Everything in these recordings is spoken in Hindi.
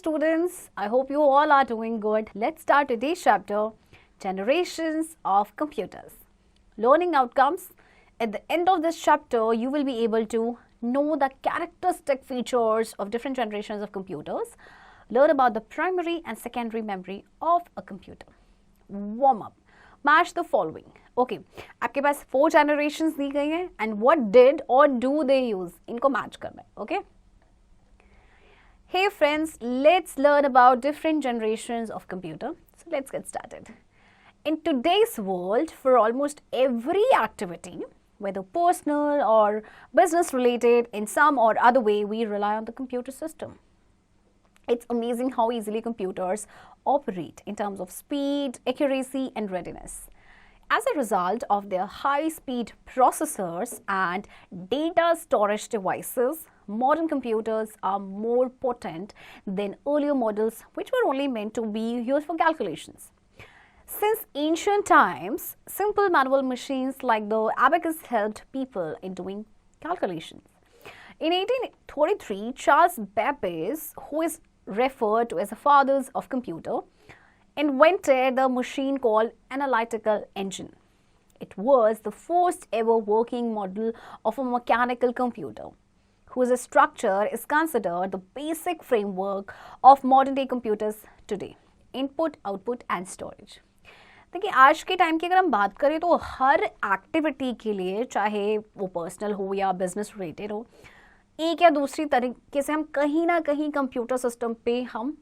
students, I hope you all are doing good. Let's start today's chapter, Generations of Computers. Learning outcomes. At the end of this chapter, you will be able to know the characteristic features of different generations of computers, learn about the primary and secondary memory of a computer. Warm up. Match the following. Okay, आपके पास 4 generations दी गई हैं and what did or do they use? इनको match करना है. Okay. Hey friends, let's learn about different generations of computer. So let's get started. In today's world, for almost every activity, whether personal or business related, in some or other way, we rely on the computer system. It's amazing how easily computers operate in terms of speed, accuracy, and readiness. As a result of their high-speed processors and data storage devices, modern computers are more potent than earlier models which were only meant to be used for calculations. Since ancient times, simple manual machines like the abacus helped people in doing calculations. In 1833, Charles Babbage, who is referred to as the father of computer, invented the machine called analytical engine. It was the first ever working model of a mechanical computer, whose structure is considered the basic framework of modern day computers today. Input, output and storage. देखिए आज के टाइम की अगर हम बात करें तो हर एक्टिविटी के लिए, चाहे वो पर्सनल हो या बिजनेस रिलेटेड हो, एक या दूसरी तरीके से हम कहीं ना कहीं कंप्यूटर सिस्टम पे हम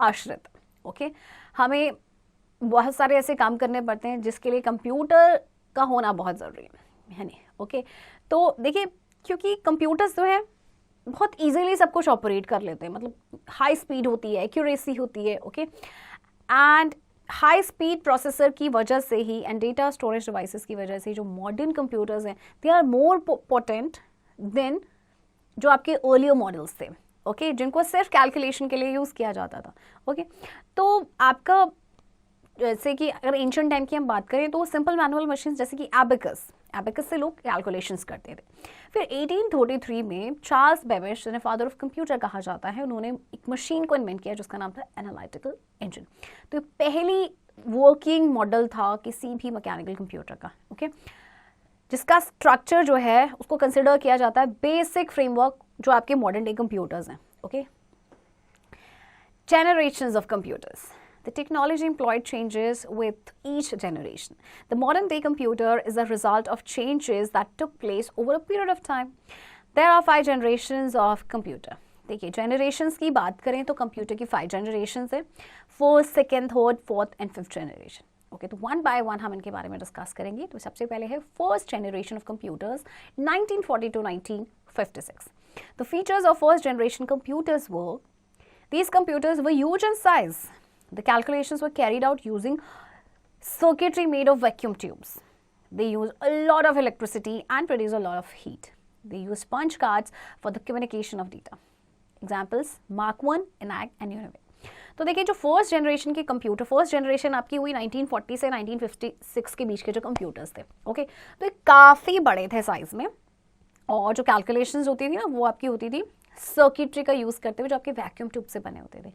आश्रित. ओके, हमें बहुत सारे ऐसे काम करने पड़ते हैं जिसके लिए कंप्यूटर का होना बहुत ज़रूरी है नहीं. ओके, तो देखिए क्योंकि कंप्यूटर्स जो है बहुत इजीली सब कुछ ऑपरेट कर लेते हैं, मतलब हाई स्पीड होती है, एक्यूरेसी होती है. Okay, and high speed processor की वजह से ही एंड डेटा स्टोरेज डिवाइसेस की वजह से जो मॉडर्न कंप्यूटर्स हैं they are more potent than जो आपके अर्लियर मॉडल्स थे. ओके, जिनको सिर्फ कैलकुलेशन के लिए यूज़ किया जाता था. ओके, तो आपका जैसे कि अगर एंशिएंट टाइम की हम बात करें तो सिंपल मैनुअल मशीन जैसे कि एबेकस से लोग कैलकुलेशंस करते थे. फिर 1833 में चार्ल्स बेबेज, जिन्हें फादर ऑफ कंप्यूटर कहा जाता है, उन्होंने एक मशीन को इन्वेंट किया जिसका नाम था एनालिटिकल इंजन. तो पहली वर्किंग मॉडल था किसी भी मैकेनिकल कंप्यूटर का. ओके, जिसका स्ट्रक्चर जो है उसको कंसिडर किया जाता है बेसिक फ्रेमवर्क जो आपके मॉडर्न डे कंप्यूटर्स हैं. Okay, generations of computers. The technology employed changes with each generation. The modern day computer is a result of changes that took place over a period of time. There are 5 generations of computer. देखिए generations की बात करें तो कंप्यूटर की 5 generations है, first, second, third, fourth and fifth generation. Okay, तो वन बाय वन हम इनके बारे में डिस्कस करेंगे. तो सबसे पहले है first generation of computers 1940 to 1956. The features of first generation computers were, these computers were huge in size. The calculations were carried out using circuitry made of vacuum tubes. They use a lot of electricity and produce a lot of heat. They use punch cards for the communication of data. Examples: Mark 1, ENIAC and UNIVAC. तो देखिए जो फर्स्ट जनरेशन के कंप्यूटर, फर्स्ट जनरेशन आपकी हुई 1940 से 1956 के बीच के जो कंप्यूटर्स थे. ओके, तो ये काफ़ी बड़े थे साइज में और जो कैलकुलेशंस होती थी ना वो आपकी होती थी सर्किटरी का यूज़ करते हुए जो आपके वैक्यूम ट्यूब से बने होते थे.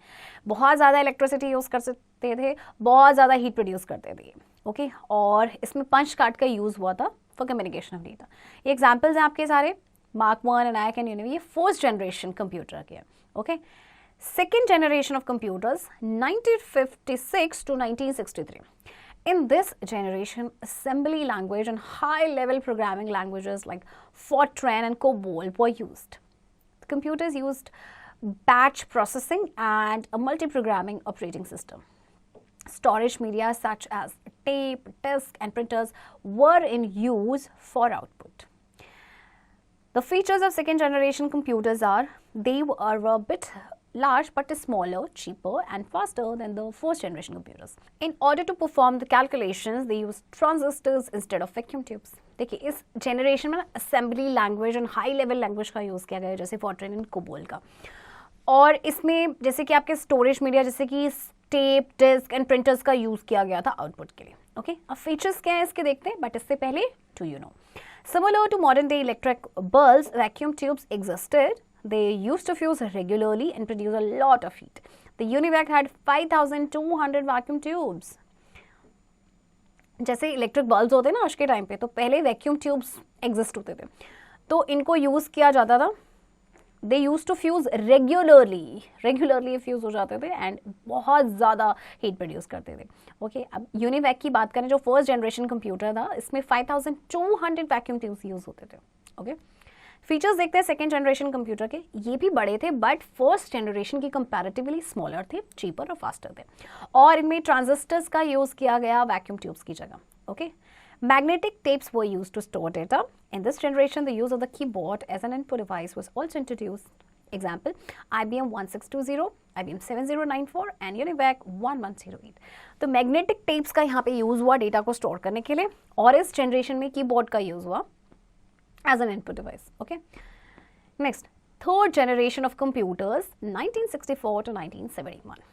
बहुत ज़्यादा इलेक्ट्रिसिटी यूज़ कर सकते थे, बहुत ज़्यादा हीट प्रोड्यूस करते थे. ओके, और इसमें पंच कार्ड का यूज़ हुआ था फॉर कम्युनिकेशन ऑफ डेटा. ये एग्जाम्पल्स हैं आपके सारे, मार्क 1, ENIAC एंड UNIVAC. ये फर्स्ट जनरेशन कंप्यूटर के. Okay, second generation of computers 1956 to 1963. In this generation, assembly language and high-level programming languages like Fortran and COBOL were used. The computers used batch processing and a multi-programming operating system. Storage media such as tape, disk, and printers were in use for output. The features of second-generation computers are they are a bit large but smaller, cheaper and faster than the first generation computers. In order to perform the calculations, they use transistors instead of vacuum tubes. देखिए इस जनरेशन में ना assembly language and high level language का यूज़ किया गया है जैसे फॉर्ट्रेन एंड कोबोल का. और इसमें जैसे कि आपके स्टोरेज मीडिया जैसे कि टेप, डिस्क एंड प्रिंटर्स का यूज़ किया गया था आउटपुट के लिए. ओके, अब फीचर्स क्या है इसके देखते हैं, बट इससे पहले to you know, similar to modern day electric bulbs, vacuum tubes existed they used to fuse regularly and produce a lot of heat. The UNIVAC had 5,200 vacuum tubes. जैसे इलेक्ट्रिक बल्ब्स होते हैं ना आज के टाइम पे, तो पहले वैक्यूम ट्यूब्स एग्जिस्ट होते थे, तो इनको यूज़ किया जाता था. They use to fuse regularly fuse हो जाते थे एंड बहुत ज़्यादा हीट प्रोड्यूस करते थे. ओके, अब यूनिवैक की बात करें जो फर्स्ट जनरेशन कंप्यूटर था, इसमें 5,200 वैक्यूम ट्यूब्स यूज़ होते थे. ओके, फीचर्स देखते हैं सेकेंड जनरेशन कंप्यूटर के. ये भी बड़े थे बट फर्स्ट जनरेशन की कंपैरेटिवली स्मॉलर थे, चीपर और फास्टर थे, और इनमें ट्रांजिस्टर्स का यूज़ किया गया वैक्यूम ट्यूब्स की जगह. Okay, magnetic tapes were used to store data. In this generation, the use of the keyboard as an input device was also introduced. Example, IBM 1620, IBM 7094 and UNIVAC 1108. तो मैग्नेटिक टेप्स का यहाँ पे यूज़ हुआ डेटा को स्टोर करने के लिए, और इस जनरेशन में कीबोर्ड का यूज़ हुआ as an input device. Okay, next, third generation of computers 1964 to 1971.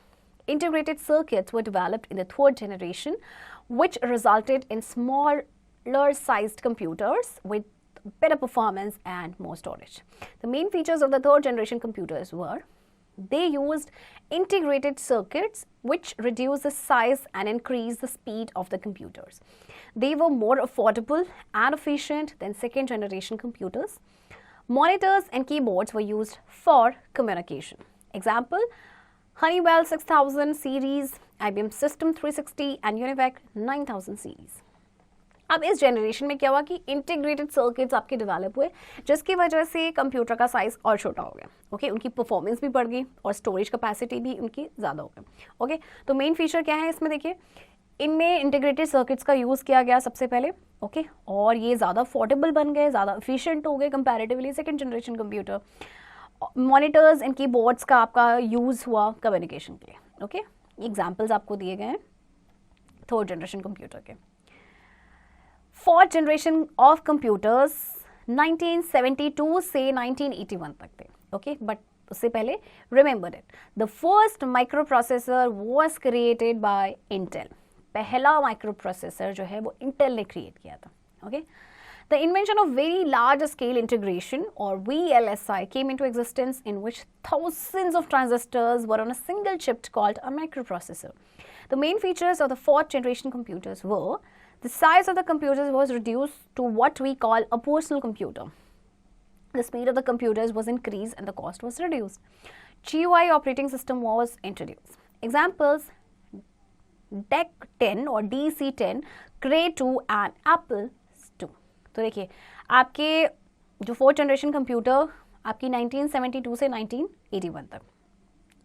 Integrated circuits were developed in the third generation, which resulted in smaller sized computers with better performance and more storage. The main features of the third generation computers were they used integrated circuits which reduce the size and increase the speed of the computers. They were more affordable and efficient than second generation computers. Monitors and keyboards were used for communication. Example, Honeywell 6000 series, IBM System 360 and UNIVAC 9000 series. अब इस जनरेशन में क्या हुआ कि इंटीग्रेटेड सर्किट्स आपके डेवलप हुए, जिसकी वजह से कंप्यूटर का साइज और छोटा हो गया. ओके, उनकी परफॉर्मेंस भी बढ़ गई और स्टोरेज कैपेसिटी भी उनकी ज़्यादा हो गई. ओके, तो मेन फीचर क्या है इसमें, देखिए इनमें इंटीग्रेटेड सर्किट्स का यूज़ किया गया सबसे पहले. ओके, और ये ज़्यादा अफोर्डेबल बन गए, ज़्यादा एफिशिएंट हो गए comparatively second generation computer. Monitors and keyboards का आपका यूज़ हुआ कम्युनिकेशन के लिए. ओके, एग्जाम्पल्स आपको दिए गए हैं थर्ड जनरेशन कंप्यूटर के. फोर्थ जनरेशन ऑफ कंप्यूटर्स 1972 से 1981 तक थे. ओके, बट उससे पहले remember it, the first micro processor was created by Intel. पहला माइक्रो प्रोसेसर जो है वो इंटेल ने क्रिएट किया था. Okay, The invention of very large scale integration or VLSI came into existence in which thousands of transistors were on a single chip called a microprocessor. The main features of the fourth generation computers were the size of the computers was reduced to what we call a personal computer. The speed of the computers was increased and the cost was reduced. GUI operating system was introduced. Examples, DEC 10 or DC10, Cray 2 and Apple. तो देखिए आपके जो फोर्थ जनरेशन कंप्यूटर आपकी 1972 से 1981 तक,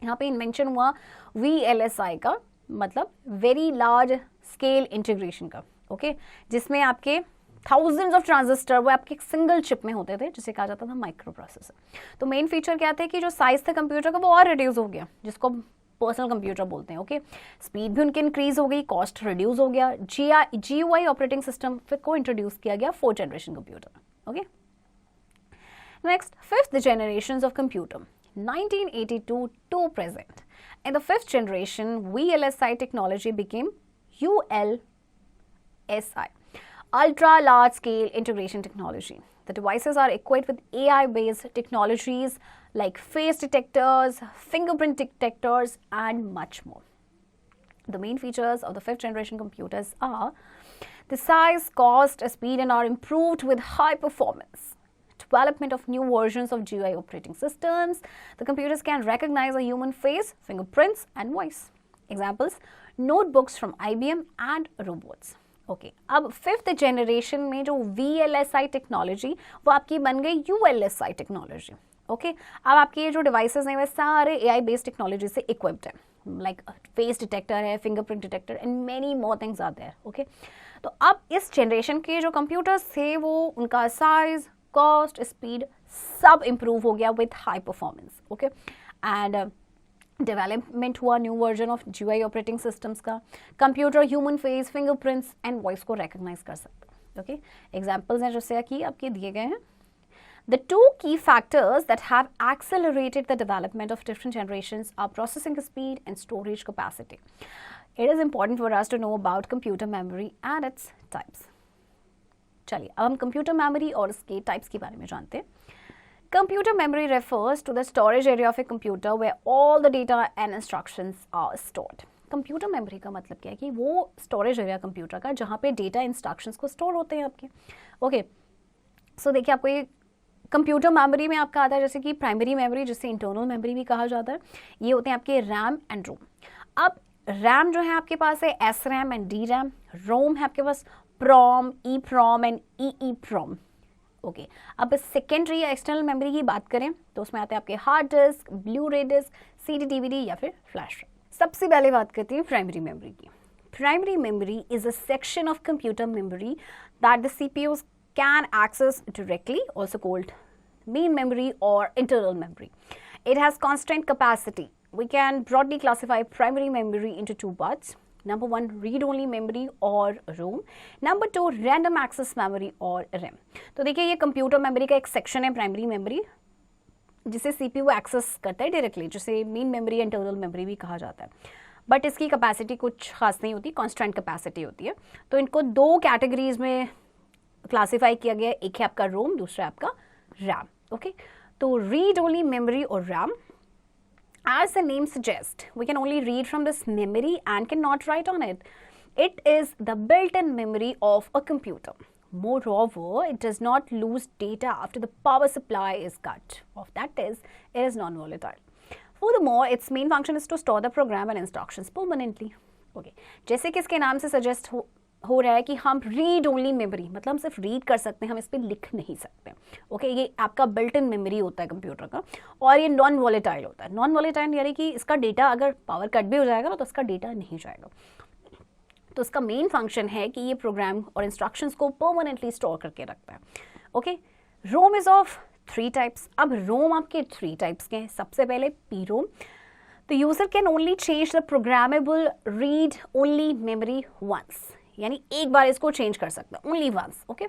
यहाँ पे इन्वेंशन हुआ VLSI का, मतलब वेरी लार्ज स्केल इंटीग्रेशन का. ओके, जिसमें आपके थाउजेंड्स ऑफ ट्रांजिस्टर वो आपके सिंगल चिप में होते थे, जिसे कहा जाता था माइक्रो प्रोसेसर. तो मेन फीचर क्या थे कि जो साइज था कंप्यूटर का वो और रिड्यूस हो गया, जिसको पर्सनल कंप्यूटर बोलते हैं. ओके, स्पीड भी उनकी इंक्रीज हो गई, कॉस्ट रिड्यूस हो गया. GUI ऑपरेटिंग सिस्टम को इंट्रोड्यूस किया गया fourth generation computer. Okay, next, fifth generation of computer 1982 to present. In the fifth generation, VLSI technology became ULSI, ultra large scale integration technology. The devices are equipped with AI-based technologies like face detectors, fingerprint detectors, and much more. The main features of the fifth generation computers are the size, cost, speed, and are improved with high performance. Development of new versions of GUI operating systems. The computers can recognize a human face, fingerprints, and voice. Examples, notebooks from IBM and robots. Okay, अब फिफ्थ जनरेशन में जो VLSI टेक्नोलॉजी वो आपकी बन गई ULSI टेक्नोलॉजी. ओके, अब आपके ये जो डिवाइसेस हैं वे सारे AI बेस्ड टेक्नोलॉजी से इक्विप्ड हैं, लाइक फेस डिटेक्टर है, fingerprint detector and many more things are there. Okay, तो अब इस जनरेशन के जो कंप्यूटर्स थे वो उनका साइज, कॉस्ट, स्पीड सब इम्प्रूव हो गया with high performance. Okay, and development हुआ new version of GUI operating systems का. Computer human face, fingerprints and voice को रिकॉग्नाइज कर सकते हैं. ओके, एग्जाम्पल्स हैं जैसे कि आपके दिए गए हैं. The two key factors that have accelerated the development of different generations are processing speed and storage capacity. It is important for us to know about computer memory and its types. चलिए अब हम कंप्यूटर मेमोरी और इसके टाइप्स के बारे में जानते हैं. Computer memory refers to the storage area of a computer where all the data and instructions are stored. Computer memory का मतलब क्या है कि वो स्टोरेज एरिया कंप्यूटर का जहाँ पे डेटा इंस्ट्रक्शंस को स्टोर होते हैं आपके. ओके, सो देखिए आपको ये कंप्यूटर मेमोरी में आपका आता है जैसे कि प्राइमरी मेमोरी, जिसे इंटरनल मेमोरी भी कहा जाता है. ये होते हैं आपके रैम एंड रोम. अब रैम जो है आपके पास है S RAM and D RAM. ROM है आपके पास PROM, E PROM and E PROM. Okay, अब सेकेंडरी या एक्सटर्नल मेमोरी की बात करें तो उसमें आते हैं आपके hard disk, Blu-ray disc, CD DVD या फिर फ्लैश ड्राइव. सबसे पहले बात करते हैं प्राइमरी मेमोरी की. Primary memory is a section of computer memory that the CPUs can access directly, also called main memory or internal memory. It has constant capacity. We can broadly classify primary memory into two parts. Number one, read-only memory or ROM. Number two, random access memory or RAM. तो देखिए ये कंप्यूटर मेमोरी का एक सेक्शन है प्राइमरी मेमोरी, जिसे CPU एक्सेस करता है डायरेक्टली, जिसे मेन मेमोरी इंटरनल मेमोरी भी कहा जाता है. बट इसकी कैपेसिटी कुछ खास नहीं होती, कॉन्स्टेंट कैपेसिटी होती है. तो इनको दो कैटेगरीज में क्लासीफाई किया गया है. एक है आपका रोम, दूसरा है आपका रैम. ओके, तो रीड ओनली मेमोरी और RAM, as the name suggests, we can only read from this memory and cannot write on it. It is the built-in memory of a computer. Moreover, it does not lose data after the power supply is cut. Of that is, it is non-volatile. Furthermore, its main function is to store the program and instructions permanently. Okay, जैसे कि इसके नाम से suggest हो रहा है कि हम रीड ओनली मेमोरी, मतलब हम सिर्फ रीड कर सकते हैं, हम इस पर लिख नहीं सकते. ओके, ये आपका बिल्ट इन मेमोरी होता है कंप्यूटर का, और ये नॉन वॉलेटाइल होता है. नॉन वॉलेटाइल यानी कि इसका डेटा अगर पावर कट भी हो जाएगा ना तो इसका डेटा नहीं जाएगा. तो इसका मेन फंक्शन है कि ये प्रोग्राम और इंस्ट्रक्शंस को परमानेंटली स्टोर करके रखता है. Okay, ROM is of 3 types. अब रोम आपके 3 टाइप्स के हैं. सबसे पहले P ROM. The user can only change the programmable read only memory once, यानी एक बार इसको चेंज कर सकते हैं, only once. Okay,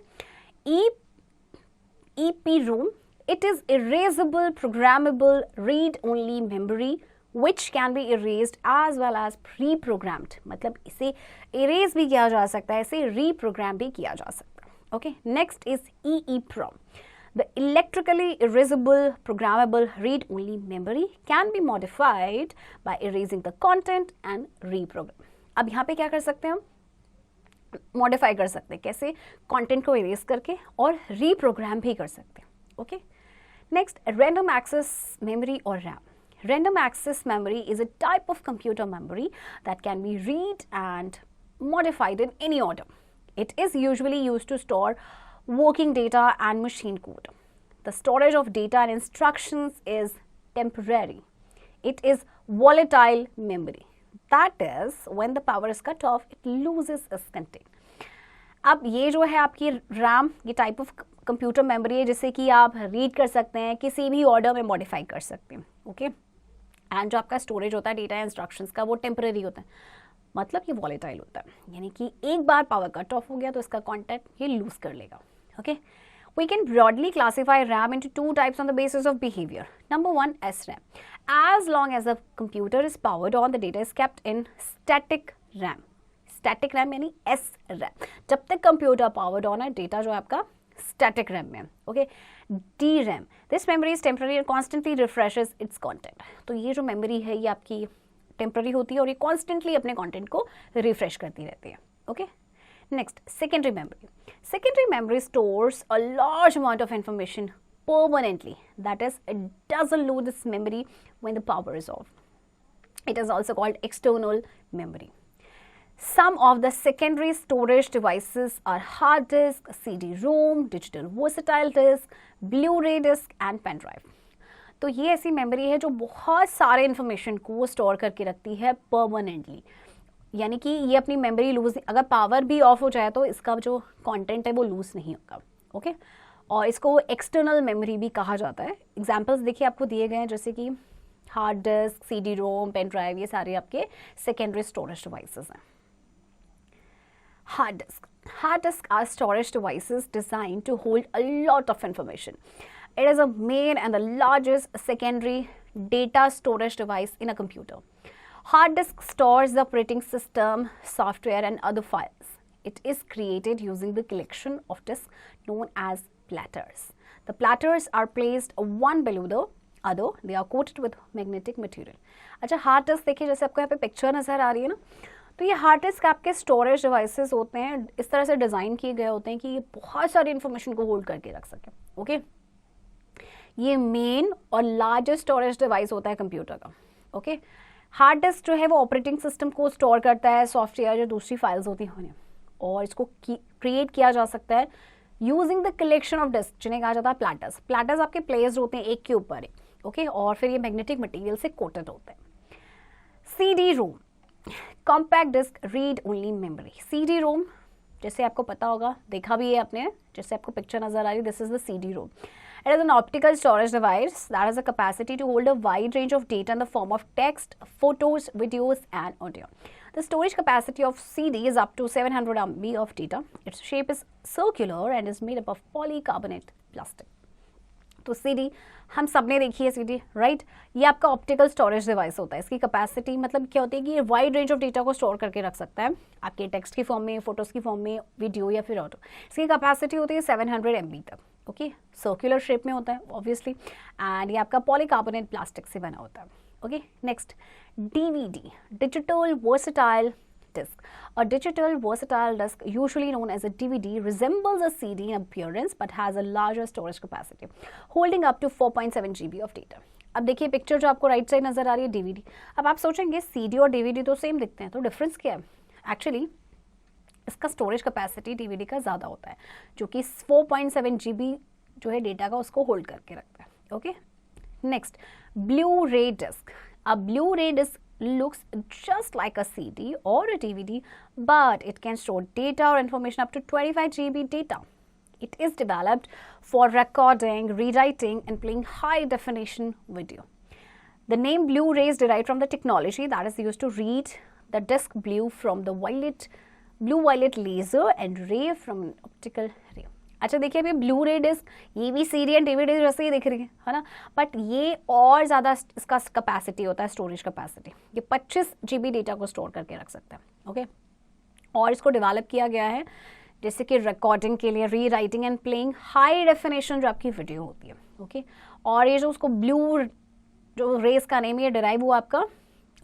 EP ROM, it is erasable programmable read only memory which can be erased as well as pre programmed. मतलब इसे इरेज भी किया जा सकता है, इसे रीप्रोग्राम भी किया जा सकता है. Okay, next is EEPROM. The electrically erasable programmable read-only memory can be modified by erasing the content and reprogram. अब यहाँ पे क्या कर सकते हैं हम? मॉडिफाई कर सकते हैं. कैसे? कंटेंट को इरेज करके, और रीप्रोग्राम भी कर सकते हैं. Okay, next, random access memory और RAM. Random access memory is a type of computer memory that can be read and modified in any order. It is usually used to store working data and machine code. The storage of data and instructions is temporary. It is volatile memory. That is, when the power is cut off, it loses its content. अब ये जो है आपकी रैम, ये टाइप ऑफ कंप्यूटर मेमोरी है जिसे कि आप रीड कर सकते हैं, किसी भी ऑर्डर में मॉडिफाई कर सकते हैं. ओके, एंड जो आपका स्टोरेज होता है डेटा इंस्ट्रक्शंस का, वो टेम्पररी होता है, मतलब ये वॉलेटाइल होता है, यानी कि एक बार पावर कट ऑफ हो गया तो इसका कंटेंट ये लूज कर लेगा. Okay, we can broadly classify RAM into 2 types on the basis of behavior. Number 1, SRAM. As long as the computer is powered on, the data is kept in static RAM. Static RAM यानी SRAM. जब तक कंप्यूटर पावर्ड ऑन है, डेटा जो है आपका static RAM में. Okay, DRAM. This memory is temporary and constantly refreshes its content. तो ये जो मेमोरी है ये आपकी टेम्पररी होती है और ये कॉन्स्टेंटली अपने कंटेंट को रिफ्रेश करती रहती है. Okay, next, secondary memory. Secondary memory stores a large amount of information permanently. That is, it doesn't lose its memory when the power is off. It is also called external memory. Some of the secondary storage devices are hard disk, CD-ROM, digital versatile disk, Blu-ray disk and pen drive. तो ये ऐसी मेमोरी है जो बहुत सारे इंफॉर्मेशन को स्टोर करके रखती है परमानेंटली, यानी कि ये अपनी मेमोरी लूज, अगर पावर भी ऑफ हो जाए तो इसका जो कंटेंट है वो लूज नहीं होगा. ओके, और इसको एक्सटर्नल मेमोरी भी कहा जाता है. एग्जांपल्स देखिए आपको दिए गए हैं, जैसे कि hard disk, CD-ROM, pen drive, ये सारे आपके सेकेंडरी स्टोरेज डिवाइसेस हैं. Hard disk are storage devices design to hold a lot of information. It is a main and the largest secondary data storage device in a computer. Hard disk stores the operating system, software and other files. It is created using the collection of disks known as platters. The platters are placed one below the other. They are coated with magnetic material. अच्छा, हार्ड डिस्क देखिए, जैसे आपको यहाँ पे पिक्चर नजर आ रही है ना, तो ये हार्ड डिस्क आपके स्टोरेज डिवाइसेस होते हैं, इस तरह से डिज़ाइन किए गए होते हैं कि ये बहुत सारी इन्फॉर्मेशन को होल्ड करके रख सके. ओके, ये मेन और लार्जेस्ट स्टोरेज डिवाइस होता है कंप्यूटर का. ओके, हार्ड डिस्क जो है वो ऑपरेटिंग सिस्टम को स्टोर करता है, सॉफ्टवेयर जो दूसरी फाइल्स होती हैं, और इसको क्रिएट किया जा सकता है using the collection of disk, जिन्हें कहा जाता है प्लैटर्स. प्लैटर्स आपके प्लेस्ड होते हैं एक के ऊपर एक. ओके, और फिर ये मैग्नेटिक मटेरियल से कोटेड होते हैं. CD ROM, compact disc read only memory. CD ROM जैसे आपको पता होगा, देखा भी है आपने, जैसे आपको पिक्चर नजर आ रही है, this is the CD ROM. It is an optical storage device that has a capacity to hold a wide range of data in the form of text, photos, videos, and audio. The storage capacity of CD is up to 700 MB of data. Its shape is circular and is made up of polycarbonate plastic. तो CD हम सब ने देखी है CD, राइट? ये आपका ऑप्टिकल स्टोरेज डिवाइस होता है. इसकी कैपेसिटी मतलब क्या होती है कि ये वाइड रेंज ऑफ डेटा को स्टोर करके रख सकता है, आपके टेक्स्ट की फॉर्म में, फोटोज की फॉर्म में, वीडियो या फिर ऑडियो. इसकी कैपेसिटी होती है 700 MB तक. ओके, सर्कुलर शेप में होता है ऑब्वियसली, एंड ये आपका पॉलीकार्बोनेट प्लास्टिक से बना होता है. Okay, next DVD, digital versatile disk. A digital versatile disk, usually known as a DVD, resembles a CD in appearance but has a larger storage capacity, holding up to 4.7 GB of data. अब देखिए पिक्चर जो आपको राइट साइड नजर आ रही है DVD. अब आप सोचेंगे CD और DVD तो सेम दिखते हैं, तो डिफरेंस क्या है? एक्चुअली इसका स्टोरेज कैपेसिटी DVD का ज़्यादा होता है, जो कि 4.7 GB जो है डेटा का उसको होल्ड करके रखता है. Okay, next Blu-ray disc. अब Blu-ray disc looks just like a CD or a DVD, but it can store data or information up to 25 GB data. It is developed for recording, rewriting, and playing high-definition video. The name Blu-ray is derived from the technology that is used to read the disc blue from the blue-violet laser and ray from an optical ray. अच्छा देखिए, अभी ब्लू रे डिस्क ये भी CD एंड DVD जैसे ही दिख रही है ना, बट ये और ज़्यादा इसका कैपेसिटी होता है, स्टोरेज कैपेसिटी. ये 25 GB डेटा को स्टोर करके रख सकता है. ओके, और इसको डेवलप किया गया है जैसे कि रिकॉर्डिंग के लिए, री writing and playing high definition जो आपकी वीडियो होती है. ओके, और ये जो उसको ब्लू जो रेस का नेम, ये डिराइव हुआ आपका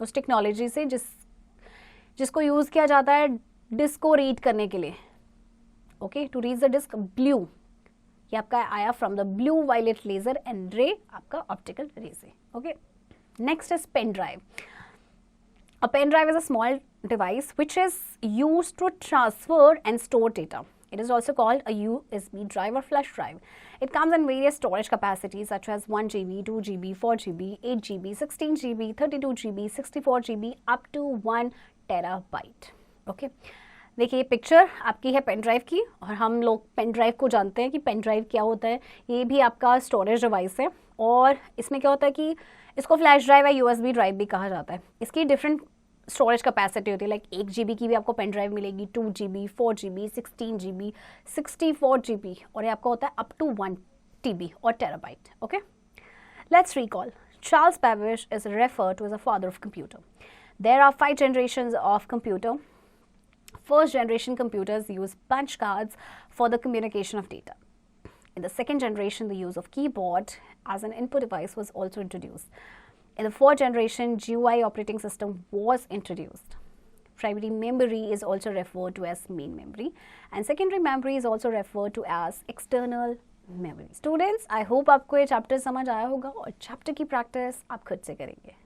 उस टेक्नोलॉजी से जिसको यूज़ किया जाता है डिस्क को रीड करने के लिए. Okay, to read the disk blue, ये आपका आया from the blue violet laser and ray आपका ऑप्टिकल रे से. Okay, next is pen drive. A pen drive is a small device which is used to transfer and store data. It is also called a USB drive or flash drive. It comes in various storage capacities such as 1 GB, 2 GB, 4 GB, 8 GB, 16 GB, 32 GB, 64 GB, up to 1 terabyte. Okay. देखिए ये पिक्चर आपकी है पेन ड्राइव की, और हम लोग पेन ड्राइव को जानते हैं कि पेन ड्राइव क्या होता है. ये भी आपका स्टोरेज डिवाइस है, और इसमें क्या होता है कि इसको फ्लैश ड्राइव या USB ड्राइव भी कहा जाता है. इसकी डिफरेंट स्टोरेज कैपेसिटी होती है, लाइक 1 GB की भी आपको पेन ड्राइव मिलेगी, 2 GB, 4 GB, 16 GB, 64 GB, और ये आपका होता है अप टू 1 TB और terabyte. Okay, let's recall. Charles Babbage is referred to as a father of computer. There are 5 generations of computer. First generation computers use punch cards for the communication of data. In the second generation, the use of keyboard as an input device was also introduced. In the fourth generation, GUI operating system was introduced. Primary memory is also referred to as main memory, and secondary memory is also referred to as external memory. Students, I hope आपको ये chapter समझ आया होगा, और chapter की practice आप खुद से करेंगे.